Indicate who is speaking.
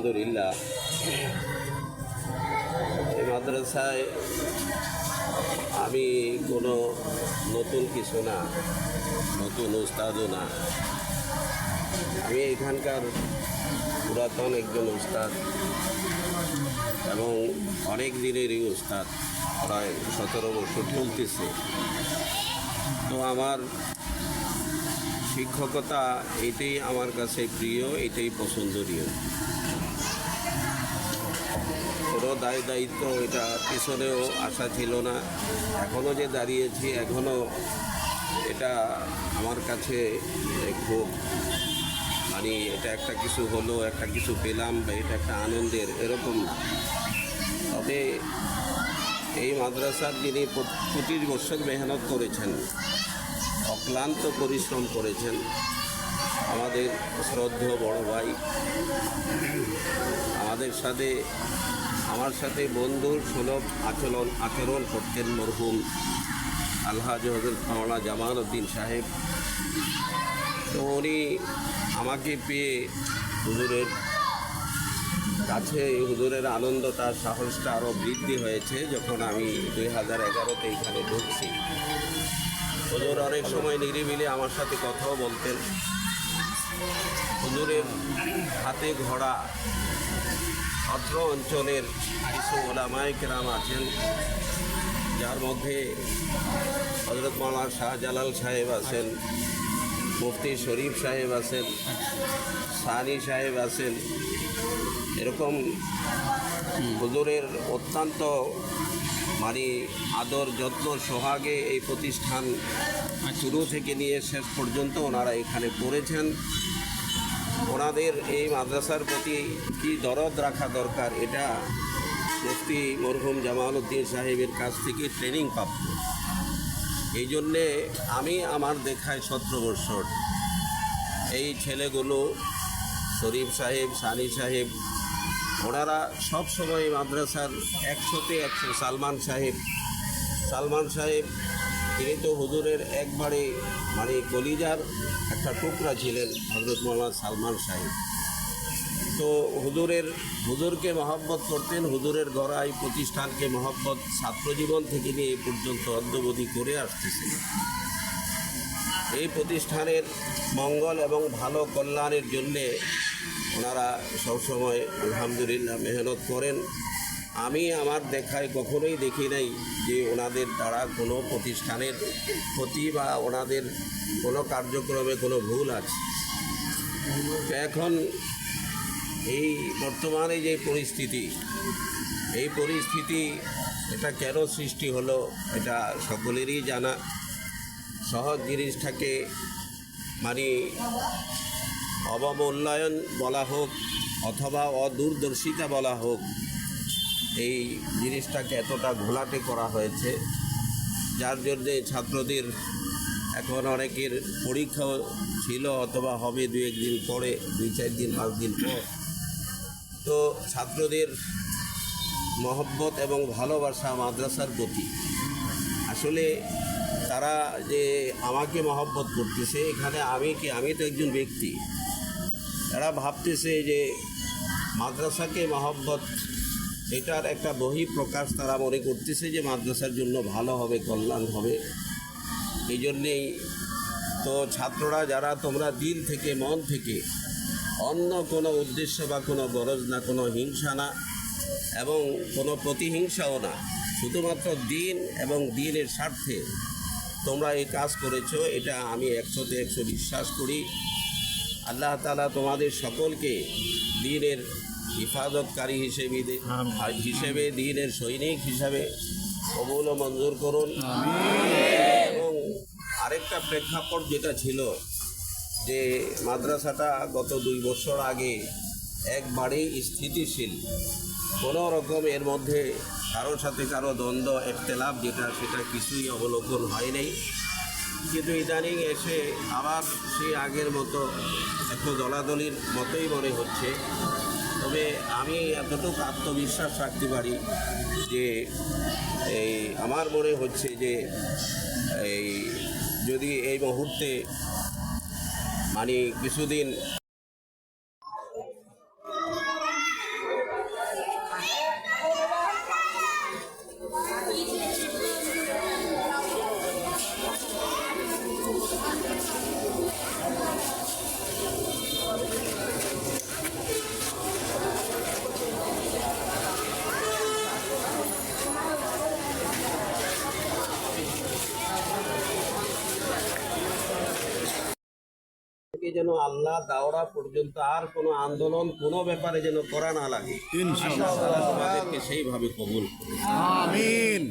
Speaker 1: আলহামদুলিল্লাহ এই মাদ্রাসায় আমি কোনো নতুন কিছু না, নতুন উস্তাদও না। আমি এখানকার পুরাতন একজন উস্তাদ এবং অনেক দিনেরই উস্তাদ, প্রায় 17 বছর চলতেছে। তো আমার শিক্ষকতা এটাই আমার কাছে প্রিয়, এটাই পছন্দনীয়। কোনো দায়িত্ব এটা পিছনেও আশা ছিল না, এখনও যে দাঁড়িয়েছি এখনও এটা আমার কাছে খুব এটা একটা কিছু হলো, একটা কিছু পেলাম বা এটা একটা আনন্দের এরকম না। তবে এই মাদ্রাসার যিনি 25 বছর মেহনত করেছেন, অক্লান্ত পরিশ্রম করেছেন, আমাদের শ্রদ্ধেয় বড় ভাই, আমার সাথে বন্ধুর সুলভ আচরণ করতেন মরহুম আলহাজ হযরত মাওলানা জামাল উদ্দিন সাহেব। তো উনি আমাকে পেয়ে হুজুরের কাছে হুজুরের আনন্দটা, সাহসটা আরও বৃদ্ধি হয়েছে যখন আমি 2011-তে এখানে ঢুকছি। হুজুর অনেক সময় নিরিবিলি আমার সাথে কথাও বলতেন। হুজুরের হাতে ঘোড়া অত্র অঞ্চলের কিছু ওলামায়ে কেরাম আছেন, যার মধ্যে হযরত মাওলানা শাহজালাল সাহেব আছেন, মুফতি শরীফ সাহেব আছেন, সানি সাহেব আছেন। এরকম হুজুরের অত্যন্ত আদর যত্ন সোহাগে এই প্রতিষ্ঠান শুরু থেকে নিয়ে শেষ পর্যন্ত ওনারা এখানে পড়েছেন। ওনাদের এই মাদ্রাসার প্রতি কী দরদ রাখা দরকার, এটা মুফতি মরহুম জামাল উদ্দিন সাহেবের কাছ থেকে ট্রেনিং প্রাপ্ত। এই জন্যে আমি আমার দেখায় 17 বছর এই ছেলেগুলো, শরীফ সাহেব, সানি সাহেব, ওনারা সব সময় মাদ্রাসার 100-তে 100। সালমান সাহেব তিনি তো হুজুরের একবারে কলিজার একটা টুকরা ছিলেন, হযরত মাওলানা সালমান সাহেব। তো হুজুরকে মহব্বত করতেন, হুজুরের গড়াই প্রতিষ্ঠানকে মহব্বত ছাত্রজীবন থেকে নিয়ে এই পর্যন্ত অদ্যাবধি করে আসতেছে। এই প্রতিষ্ঠানের মঙ্গল এবং ভালো কল্যাণের জন্যে ওনারা সবসময় আলহামদুলিল্লাহ মেহনত করেন। আমি আমার দেখায় কখনোই দেখি নাই যে ওনাদের দ্বারা কোনো প্রতিষ্ঠানের ক্ষতি বা ওনাদের কোনো কার্যক্রমে কোনো ভুল আছে। এখন এই বর্তমানে যে পরিস্থিতি এটা কেন সৃষ্টি হলো এটা সকলেরই জানা। সহজ জিনিসটাকে অবমূল্যায়ন বলা হোক অথবা অদূরদর্শিতা বলা হোক, এই জিনিসটাকে এতটা ঘোলাটে করা হয়েছে, যার জন্যে ছাত্রদের এখন অনেকের পরীক্ষাও ছিল অথবা হবে 2-1 দিন পরে, 2-4 দিন 5 দিন পর। তো ছাত্রদের মহব্বত এবং ভালোবাসা মাদ্রাসার প্রতি, আসলে তারা যে আমাকে মহব্বত করতেছে, এখানে আমি তো একজন ব্যক্তি। তারা ভাবতেছে যে মাদ্রাসাকে মহব্বত, এটার একটা বহিঃপ্রকাশ তারা মনে করতেছে যে মাদ্রাসার জন্য ভালো হবে, কল্যাণ হবে। এই জন্যেই তো ছাত্ররা যারা, তোমরা দিল থেকে মন থেকে, অন্য কোনো উদ্দেশ্য বা কোনো গরজ না, কোনো হিংসা না এবং কোনো প্রতিহিংসাও না, শুধুমাত্র দিন এবং দিনের স্বার্থে তোমরা এই কাজ করেছো, এটা আমি 100-তে 100 বিশ্বাস করি। আল্লাহ তাআলা তোমাদের সকলকে দ্বীনের হিফাজতকারী হিসেবে দ্বীনের সৈনিক হিসাবে কবুল ও মঞ্জুর করুন। এবং আরেকটা প্রেক্ষাপট যেটা ছিল যে মাদ্রাসাটা গত 2 বছর আগে একবারেই স্থিতিশীল, কোনো রকম এর মধ্যে কারোর সাথে কারো দ্বন্দ্ব, এখতেলাফ সেটা কিছুই অবলোকন হয় নাই। কিন্তু ইদানিং এসে আবার সেই আগের মতো একটু দলাদলির মতোই মনে হচ্ছে। তবে আমি এতটুকু আত্মবিশ্বাস রাখতে পারি যে আমার মনে হচ্ছে যে যদি এই মুহূর্তে কিছুদিন আমাদেরকে যেন আল্লাহ দাওরা পর্যন্ত আর কোনো আন্দোলন কোনো ব্যাপারে যেন করা না লাগে, আল্লাহ আমাদেরকে সেইভাবে কবুল করুন।
Speaker 2: আমিন।